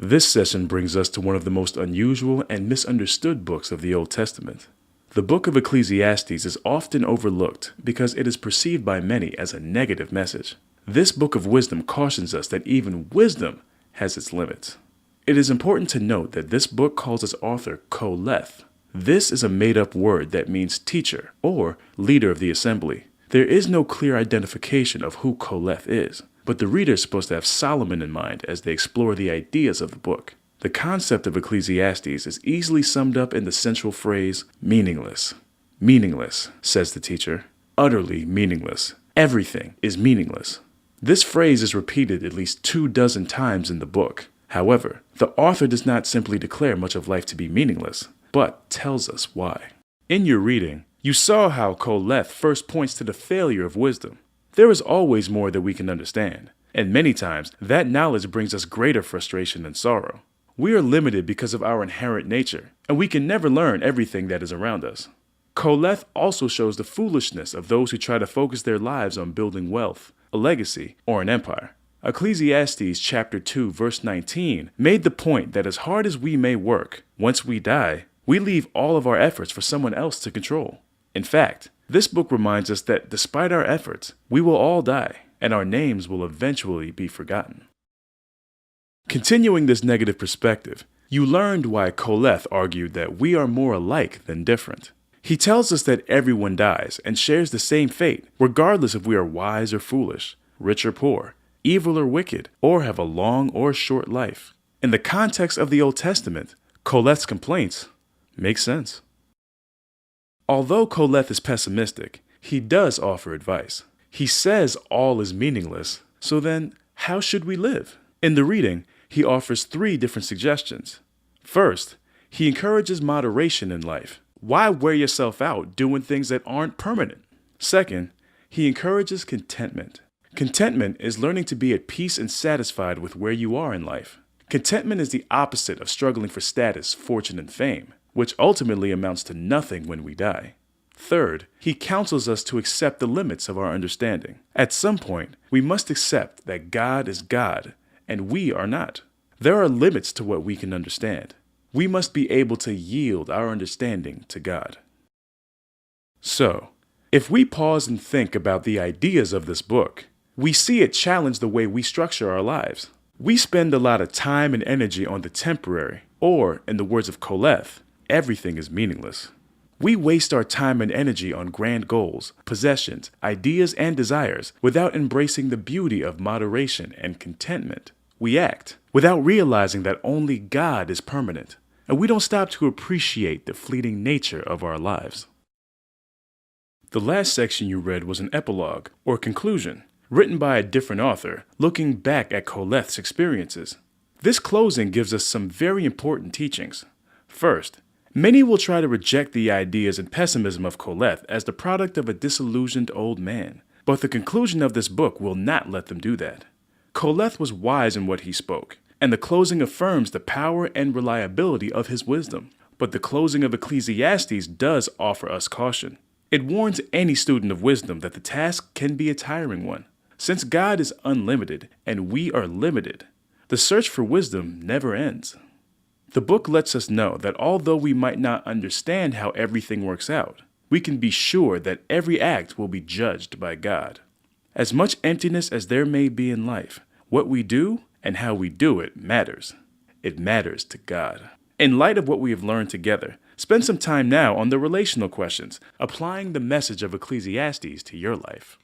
This session brings us to one of the most unusual and misunderstood books of the Old Testament. The book of Ecclesiastes is often overlooked because it is perceived by many as a negative message. This book of wisdom cautions us that even wisdom has its limits. It is important to note that this book calls its author Koleth. This is a made-up word that means teacher or leader of the assembly. There is no clear identification of who Koleth is, but the reader is supposed to have Solomon in mind as they explore the ideas of the book. The concept of Ecclesiastes is easily summed up in the central phrase, meaningless. Meaningless, says the teacher. Utterly meaningless. Everything is meaningless. This phrase is repeated at least 24 times in the book. However, the author does not simply declare much of life to be meaningless, but tells us why. In your reading, you saw how Koleth first points to the failure of wisdom. There is always more that we can understand, and many times that knowledge brings us greater frustration and sorrow. We are limited because of our inherent nature, and we can never learn everything that is around us. Koleth also shows the foolishness of those who try to focus their lives on building wealth, a legacy, or an empire. Ecclesiastes chapter 2 verse 19 made the point that as hard as we may work, once we die, we leave all of our efforts for someone else to control. In fact, this book reminds us that despite our efforts, we will all die, and our names will eventually be forgotten. Continuing this negative perspective, you learned why Koleth argued that we are more alike than different. He tells us that everyone dies and shares the same fate, regardless if we are wise or foolish, rich or poor, evil or wicked, or have a long or short life. In the context of the Old Testament, Koleth's complaints make sense. Although Koleth is pessimistic, he does offer advice. He says all is meaningless, so then how should we live? In the reading, he offers 3 different suggestions. First, he encourages moderation in life. Why wear yourself out doing things that aren't permanent? Second, he encourages contentment. Contentment is learning to be at peace and satisfied with where you are in life. Contentment is the opposite of struggling for status, fortune, and fame, which ultimately amounts to nothing when we die. Third, he counsels us to accept the limits of our understanding. At some point, we must accept that God is God, and we are not. There are limits to what we can understand. We must be able to yield our understanding to God. So, if we pause and think about the ideas of this book, we see it challenge the way we structure our lives. We spend a lot of time and energy on the temporary, or, in the words of Koleth, everything is meaningless. We waste our time and energy on grand goals, possessions, ideas, and desires without embracing the beauty of moderation and contentment. We act without realizing that only God is permanent, and we don't stop to appreciate the fleeting nature of our lives. The last section you read was an epilogue, or conclusion, written by a different author, looking back at Koleth's experiences. This closing gives us some very important teachings. First, many will try to reject the ideas and pessimism of Koleth as the product of a disillusioned old man, but the conclusion of this book will not let them do that. Koleth was wise in what he spoke, and the closing affirms the power and reliability of his wisdom. But the closing of Ecclesiastes does offer us caution. It warns any student of wisdom that the task can be a tiring one. Since God is unlimited and we are limited, the search for wisdom never ends. The book lets us know that although we might not understand how everything works out, we can be sure that every act will be judged by God. As much emptiness as there may be in life, what we do and how we do it matters. It matters to God. In light of what we have learned together, spend some time now on the relational questions, applying the message of Ecclesiastes to your life.